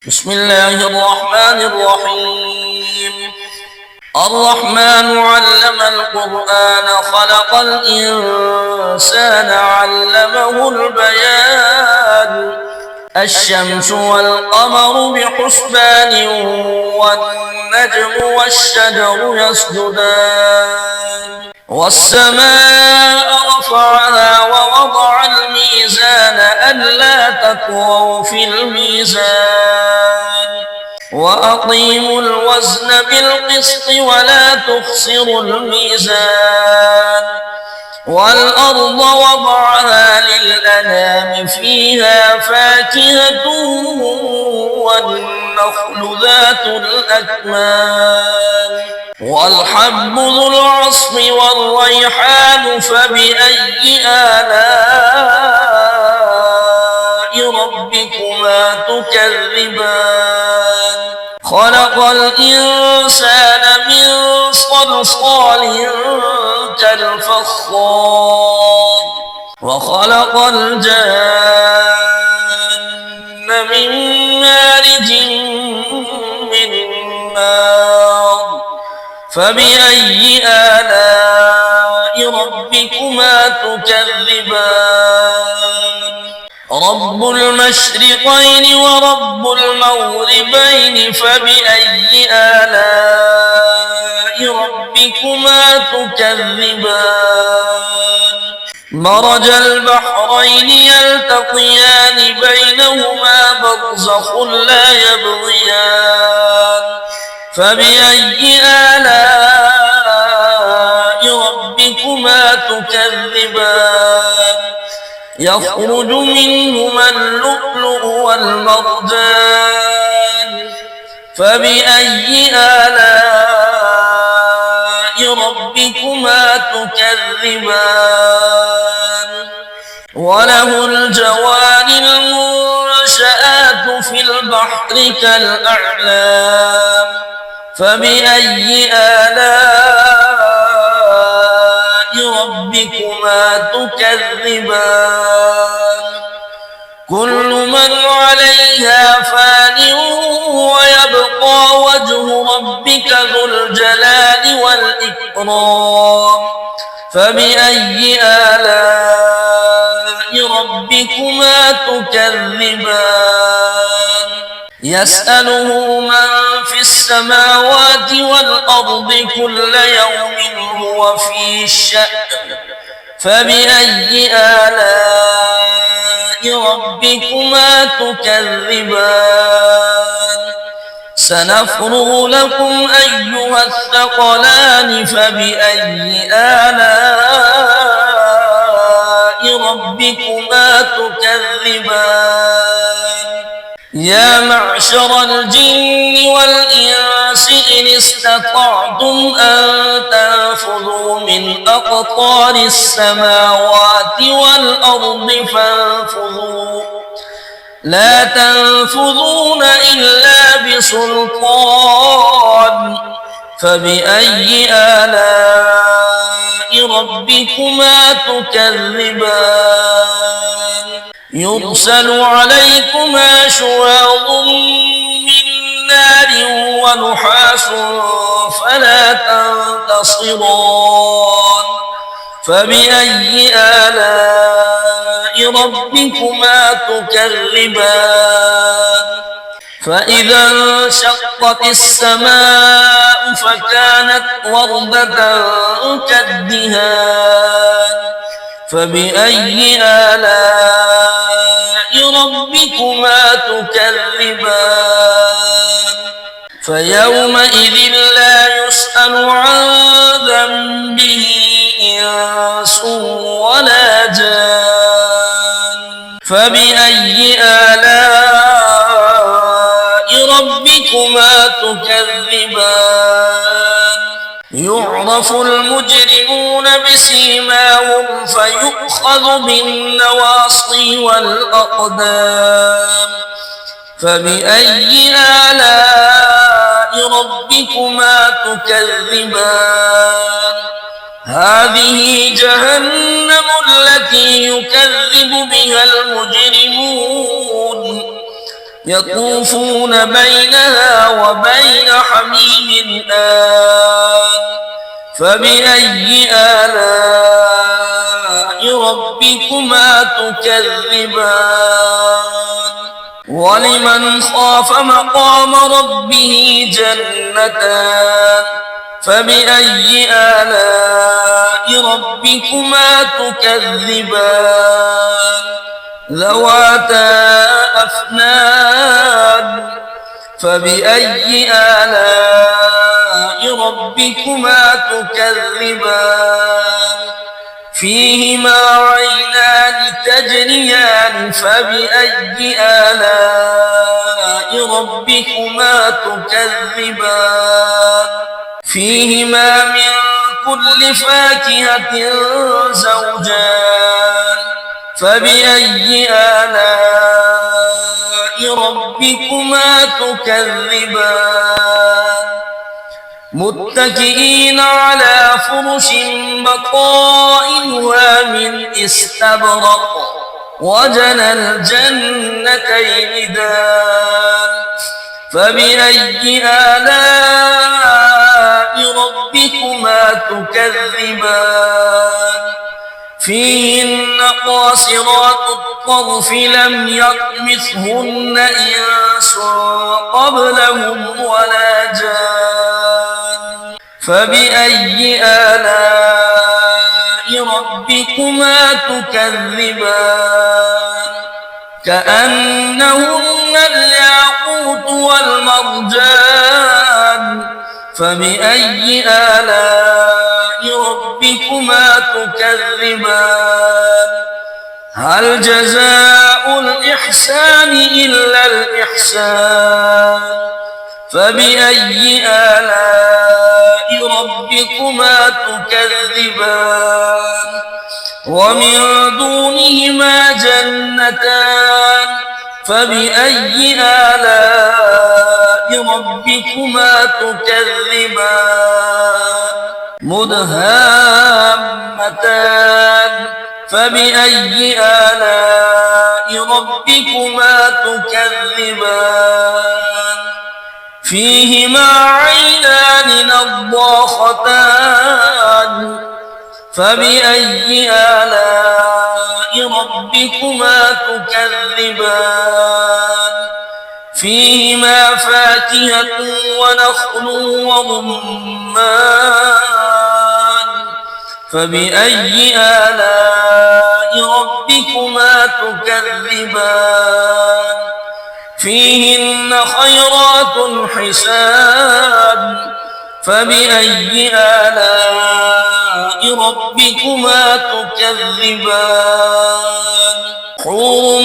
بسم الله الرحمن الرحيم. الرحمن علم القرآن خلق الإنسان علمه البيان. الشمس والقمر بحسبان والنجم والشجر يسجدان والسماء رفعها ووضع الميزان ألا تطغوا في الميزان وأقيموا الوزن بالقسط ولا تخسروا الميزان والأرض وضعها للأنام فيها فاكهة والنخل ذات الأكمام والحب ذو العصف والريحان فبأي آلاء ربكما تكذبان خلق الإنسان من صلصال كالفخار وخلق الجن من مارج من نار فبأي آلاء ربكما تكذبان رب المشرقين ورب المغربين فبأي آلاء ربكما تكذبان مرج البحرين يلتقيان بينهما برزخ لا يبغيان فبأي آلاء ربكما تكذبان يخرج منهما اللؤلؤ والمرجان فبأي آلاء ربكما تكذبان وله الجوار المنشآت في البحر كالأعلام فبأي آلاء ربكما تكذبان كل من عليها فان ويبقى وجه ربك ذو الجلال والإكرام فبأي آلاء ربكما تكذبان يسأله من في السماوات والأرض كل يوم هو في شأن فبأي آلاء ربكما تكذبان سنفرغ لكم أيها الثقلان فبأي آلاء ربكما تكذبان يا معشر الجن والإنس إن استطعتم أن تنفذوا من أقطار السماوات والأرض فانفذوا لا تنفذون إلا بسلطان فبأي آلاء ربكما تكذبان يرسل عليكما شواظ من نار ونحاس فلا تنتصران فبأي آلاء ربكما تكذبان فإذا انشقت السماء فكانت وردة كالدهان فبأي آلاء ربكما تكذبان فيومئذ لا يسأل عن ذنبه إنس ولا جان فبأي آلاء ربكما تكذبان يعرف المجرمون بسيماهم فيؤخذ بالنواصي والأقدام فبأي آلاء ربكما تكذبان هذه جهنم التي يكذب بها المجرمون يطوفون بينها وبين حميم آن فبأي آلاء ربكما تكذبان ولمن خاف مقام ربه جنتان فبأي آلاء ربكما تكذبان ذواتا أفنان فبأي آلاء ربكما تكذبان فيهما عينان تجريان فبأي آلاء ربكما تكذبان فيهما من كل فاكهة زوجان فبأي آلاء ربكما تكذبان متكئين على فرش بطائنها من استبرق وجنى الجنتين دان فبأي آلاء ربكما تكذبان فيهن قاصرات الطرف لم يطمثهن إنس قبلهم ولا جان فبأي آلاء ربكما تكذبان كأنهن الياقوت والمرجان فبأي آلاء ربكما تكذبان هل جزاء الإحسان إلا الإحسان فبأي آلاء ربكما تكذبان ومن دونهما جنتان فبأي آلاء ربكما تكذبان مدهامتان فبأي آلاء ربكما تكذبان فيهما عينان نضاختان فبأي آلاء ربكما تكذبان فيهما فاكهة ونخل ورمان فبأي آلاء ربكما تكذبان فيهن خيرات حسان فبأي آلاء ربكما تكذبان حور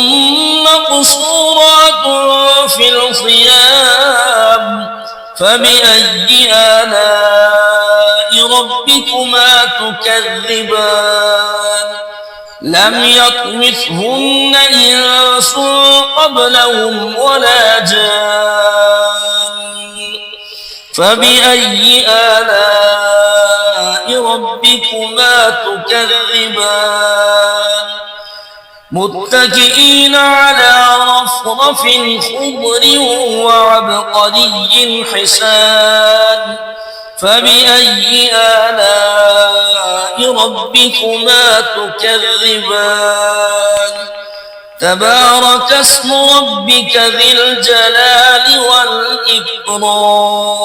مقصورات في الخيام فبأي آلاء ربكما تكذبان لم يطمثهن إنس قبلهم ولا جان فبأي آلاء ربكما تكذبان متكئين على رفرف خضر وعبقري حسان فبأي آلاء ربكما تكذبان تبارك اسم ربك ذي الجلال والإكرام